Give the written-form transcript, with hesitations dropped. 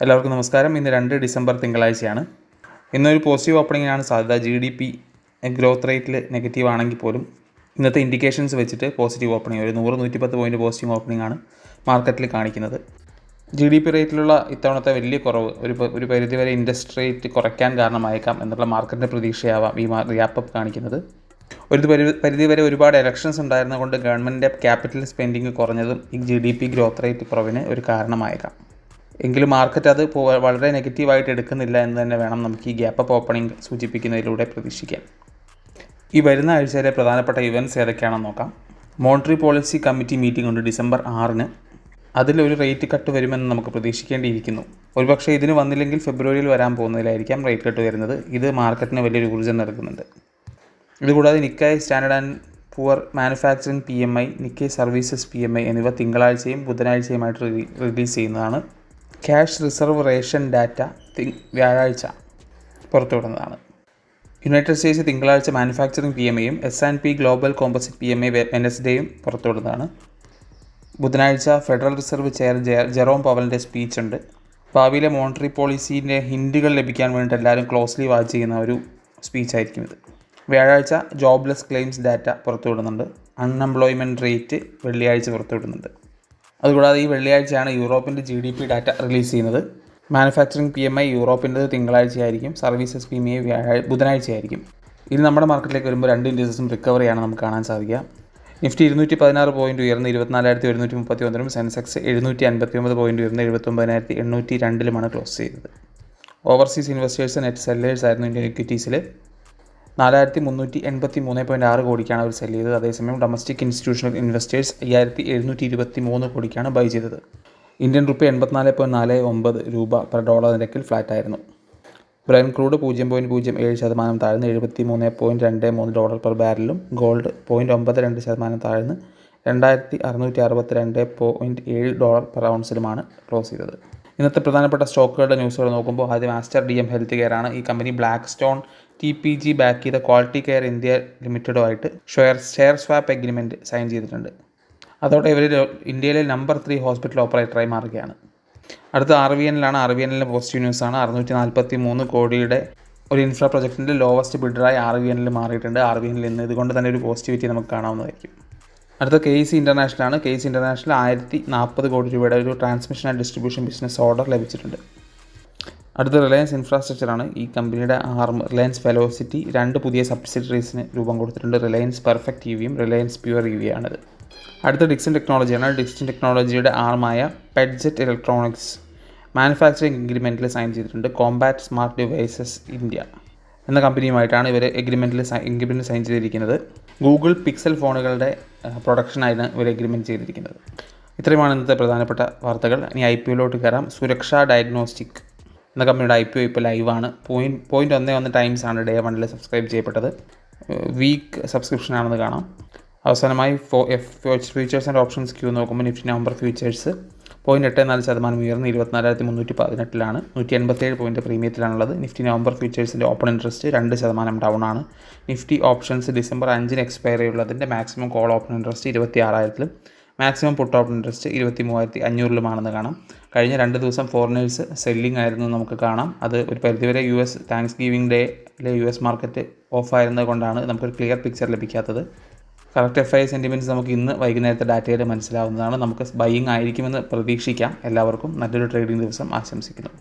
എല്ലാവർക്കും നമസ്കാരം. ഇന്ന് 2 ഡിസംബർ തിങ്കളാഴ്ചയാണ്. ഇന്നൊരു പോസിറ്റീവ് ഓപ്പണിങ്ങിനാണ് സാധ്യത. GDP ഗ്രോത്ത് റേറ്റിൽ നെഗറ്റീവ് ആണെങ്കിൽ പോലും ഇന്നത്തെ ഇൻഡിക്കേഷൻസ് വെച്ചിട്ട് പോസിറ്റീവ് ഓപ്പണിംഗ്, ഒരു 100-110 പോയിൻറ്റ് പോസിറ്റീവ് ഓപ്പണിംഗ് ആണ് മാർക്കറ്റിൽ കാണിക്കുന്നത്. GDP റേറ്റിലുള്ള ഇത്തവണത്തെ വലിയ കുറവ് ഒരു പരിധിവരെ ഇൻട്രസ്റ്റ് റേറ്റ് കുറയ്ക്കാൻ കാരണമായേക്കാം എന്നുള്ള മാർക്കറ്റിൻ്റെ പ്രതീക്ഷയാവാം ഈ ഗ്യാപ്പ് കാണിക്കുന്നത്. ഒരു പരിധിവരെ ഒരുപാട് ഇലക്ഷൻസ് ഉണ്ടായിരുന്നതുകൊണ്ട് ഗവൺമെൻറ്റിൻ്റെ ക്യാപിറ്റൽ സ്പെൻഡിങ് കുറഞ്ഞതും ഈ GDP ഗ്രോത്ത് റേറ്റ് കുറവിന് ഒരു കാരണമായേക്കാം. എങ്കിലും മാർക്കറ്റ് അത് വളരെ നെഗറ്റീവായിട്ട് എടുക്കുന്നില്ല എന്ന് തന്നെ വേണം നമുക്ക് ഈ ഗ്യാപ്പ് അപ്പ് ഓപ്പണിംഗ് സൂചിപ്പിക്കുന്നതിലൂടെ പ്രതീക്ഷിക്കാൻ. ഈ വരുന്ന ആഴ്ചയിലെ പ്രധാനപ്പെട്ട ഇവൻറ്റ്സ് ഏതൊക്കെയാണെന്ന് നോക്കാം. മോണിറ്ററി പോളിസി കമ്മിറ്റി മീറ്റിംഗ് ഉണ്ട് ഡിസംബർ 6-ന്. അതിലൊരു റേറ്റ് കട്ട് വരുമെന്ന് നമുക്ക് പ്രതീക്ഷിക്കേണ്ടിയിരിക്കുന്നു. ഒരുപക്ഷെ ഇതിന് വന്നില്ലെങ്കിൽ ഫെബ്രുവരിയിൽ വരാൻ പോകുന്നതിലായിരിക്കാം റേറ്റ് കട്ട് വരുന്നത്. ഇത് മാർക്കറ്റിന് വലിയൊരു ഊർജ്ജം നൽകുന്നുണ്ട്. ഇതുകൂടാതെ Nikkei standard and poor manufacturing PMI, Nikkei services PMI എന്നിവ തിങ്കളാഴ്ചയും ബുധനാഴ്ചയുമായിട്ട് റിലീസ് ചെയ്യുന്നതാണ്. ക്യാഷ് റിസർവ് റേഷൻ ഡാറ്റ വ്യാഴാഴ്ച പുറത്തുവിടുന്നതാണ്. യുണൈറ്റഡ് സ്റ്റേറ്റ്സ് തിങ്കളാഴ്ച മാനുഫാക്ചറിംഗ് PMIയും S&P ഗ്ലോബൽ കോമ്പോസിറ്റ് PMI വെനസ്ഡേയും പുറത്തുവിടുന്നതാണ്. ബുധനാഴ്ച ഫെഡറൽ റിസർവ് ചെയർ ജെറോം പവലിൻ്റെ സ്പീച്ച് ഉണ്ട്. ഭാവിയിലെ മോണിറ്ററി പോളിസീൻ്റെ ഹിൻഡുകൾ ലഭിക്കാൻ വേണ്ടിയിട്ട് എല്ലാവരും ക്ലോസ്ലി വാച്ച് ചെയ്യുന്ന ഒരു സ്പീച്ചായിരിക്കും ഇത്. വ്യാഴാഴ്ച ജോബ്ലെസ് ക്ലെയിംസ് ഡാറ്റ പുറത്തുവിടുന്നുണ്ട്. അൺഎംപ്ലോയ്മെൻറ്റ് റേറ്റ് വെള്ളിയാഴ്ച പുറത്തുവിടുന്നുണ്ട്. അതുകൂടാതെ ഈ വെള്ളിയാഴ്ചയാണ് യൂറോപ്പിൻ്റെ GDP ഡാറ്റ റിലീസ് ചെയ്യുന്നത്. മാനുഫാക്ചറിംഗ് PMI യൂറോപ്പിൻ്റെ തിങ്കളാഴ്ചയായിരിക്കും, സർവീസസ് PMI ബുധനാഴ്ചയായിരിക്കും. ഇത് നമ്മുടെ മാർക്കറ്റിലേക്ക് വരുമ്പോൾ 2 ഇൻഡിസസും റിക്കവറിയാണ് നമുക്ക് കാണാൻ സാധിക്കുക. നിഫ്റ്റി 216 പോയിൻറ്റ് ഉയർന്ന് 24,139, സെൻസെക്സ് 759 പോയിൻറ്റ് ഉയർന്ന് 79,802 ക്ലോസ് ചെയ്തത്. ഓവർസീസ് ഇൻവെസ്റ്റേഴ്സ് നെറ്റ് സെല്ലേഴ്സ് ആയിരുന്നു ഇന്ത്യൻ ഇക്വിറ്റീസിൽ. 4,383.6 കോടിക്കാണ് അവർ സെല് ചെയ്തത്. അതേസമയം ഡൊമസ്റ്റിക് ഇൻസ്റ്റിറ്റ്യൂഷണൽ ഇൻവെസ്റ്റേഴ്സ് 5,723 കോടിക്കാണ് ബൈ ചെയ്തത്. ഇന്ത്യൻ റുപ്പി 84.49 രൂപ പെർ ഡോളർ നിരക്കിൽ ഫ്ലാറ്റ് ആയിരുന്നു. ബ്രന്റ് ക്രൂഡ് 0.07% താഴ്ന്ന് $73.23 പെർ ബാരലും, ഗോൾഡ് 0.92% താഴ്ന്ന് $2,662.7 പെർ ഔൺസിലുമാണ് ക്ലോസ് ചെയ്തത്. ഇന്നത്തെ പ്രധാനപ്പെട്ട സ്റ്റോക്കുകളുടെ ന്യൂസുകൾ നോക്കുമ്പോൾ ആദ്യം ആസ്റ്റർ DM ഹെൽത്ത് കെയർ ആണ്. ഈ company Blackstone TPG back ചെയ്ത ക്വാളിറ്റി കെയർ ഇന്ത്യ ലിമിറ്റഡുമായിട്ട് ഷെയർ സ്വാപ്പ് എഗ്രിമെൻറ്റ് സൈൻ ചെയ്തിട്ടുണ്ട്. അതോടെ ഇവർ ഇന്ത്യയിലെ നമ്പർ 3 ഹോസ്പിറ്റൽ ഓപ്പറേറ്ററായി മാറുകയാണ്. അടുത്ത RVNL ആണ്. RVNL പോസിറ്റീവ് ന്യൂസാണ്. 643 കോടിയുടെ ഒരു ഇൻഫ്രാ പ്രൊജക്റ്റിൻ്റെ ലോവസ്റ്റ് ബിഡറായി RVNL മാറിയിട്ടുണ്ട്. RVNL ഇന്ന് ഇതുകൊണ്ട് തന്നെ ഒരു പോസിറ്റിവിറ്റി നമുക്ക് കാണാവുന്നതായിരിക്കും. അടുത്ത KEC ഇൻ്റർനാഷണൽ ആണ്. KEC ഇൻ്റർനാഷണൽ 1,040 കോടി രൂപയുടെ ഒരു transmission and distribution business order ലഭിച്ചിട്ടുണ്ട്. അടുത്ത റിലയൻസ് ഇൻഫ്രാസ്ട്രക്ചർ ആണ്. ഈ കമ്പനിയുടെ റിലയൻസ് വെലോസിറ്റി 2 പുതിയ സബ്സിഡറീസിന് രൂപം കൊടുത്തിട്ടുണ്ട്. റിലയൻസ് പെർഫെക്റ്റ് EVയും റിലയൻസ് പ്യുവർ EVയാണിത്. അടുത്ത ഡിക്സൺ ടെക്നോളജിയാണ്. ഡിക്സൺ ടെക്നോളജിയുടെ ആർമായ പെഡ്ജെറ്റ് ഇലക്ട്രോണിക്സ് മാനുഫാക്ചറിംഗ് എഗ്രിമെൻറ്റിൽ സൈൻ ചെയ്തിട്ടുണ്ട്. കോമ്പാറ്റ് സ്മാർട്ട് ഡിവൈസസ് ഇന്ത്യ എന്ന കമ്പനിയുമായിട്ടാണ് ഇവർ എഗ്രിമെൻറ്റിൽ സൈൻ ചെയ്തിരിക്കുന്നത്. ഗൂഗിൾ പിക്സൽ ഫോണുകളുടെ പ്രൊഡക്ഷനാണ് ഇവർ എഗ്രിമെൻറ്റ് ചെയ്തിരിക്കുന്നത്. ഇത്രയുമാണ് ഇന്നത്തെ പ്രധാനപ്പെട്ട വാർത്തകൾ. ഇനി IPOയിലോട്ട് കയറാം. സുരക്ഷ ഡയഗ്നോസ്റ്റിക് എന്ന കമ്പനിയുടെ IPO ഇപ്പോൾ ലൈവാണ്. 0.11 ടൈംസ് ആണ് ഡേ 1 സബ്സ്ക്രൈബ് ചെയ്യപ്പെട്ടത്. വീക്ക് സബ്സ്ക്രിപ്ഷൻ ആണെന്ന് കാണാം. അവസാനമായി ഫ്യൂച്ചേഴ്സ് ആൻഡ് ഓപ്ഷൻസ് ക്യൂ നോക്കുമ്പോൾ നിഫ്റ്റി നവംബർ ഫ്യൂച്ചേഴ്സ് 0.84% ഉയർന്ന് 24,318 187 പോയിൻറ്റ് പ്രീമിയത്തിലാണുള്ളത്. നിഫ്റ്റി നവംബർ ഫ്യൂച്ചേഴ്സിൻ്റെ ഓപ്പൺ ഇൻട്രസ്റ്റ് 2% ഡൗൺ ആണ്. നിഫ്റ്റി ഓപ്ഷൻസ് ഡിസംബർ 5-ന് എക്സ്പയറി ഉള്ളതിൻ്റെ മാക്സിമം കോൾ ഓപ്പൺ ഇൻട്രസ്റ്റ് 26,000-ലും മാക്സിമം പുട്ട് ഓപ്പൺ ഇൻട്രസ്റ്റ് 23,500-ലുമാണെന്ന് കാണാം. കഴിഞ്ഞ 2 ദിവസം ഫോറിനേഴ്സ് സെല്ലിംഗ് ആയിരുന്നു നമുക്ക് കാണാം. അത് ഒരു പരിധിവരെ താങ്ക്സ് ഗിവിംഗ് ഡേയിലെ US മാർക്കറ്റ് ഓഫായിരുന്നത് കൊണ്ടാണ് നമുക്കൊരു ക്ലിയർ പിക്ചർ ലഭിക്കാത്തത്. കറക്റ്റ് FI സെൻറ്റിമെൻറ്റ്സ് നമുക്ക് ഇന്ന് വൈകുന്നേരത്തെ ഡാറ്റയിൽ മനസ്സിലാവുന്നതാണ്. നമുക്ക് ബൈയിങ് ആയിരിക്കുമെന്ന് പ്രതീക്ഷിക്കാം. എല്ലാവർക്കും നല്ലൊരു ട്രേഡിംഗ് ദിവസം ആശംസിക്കുന്നു.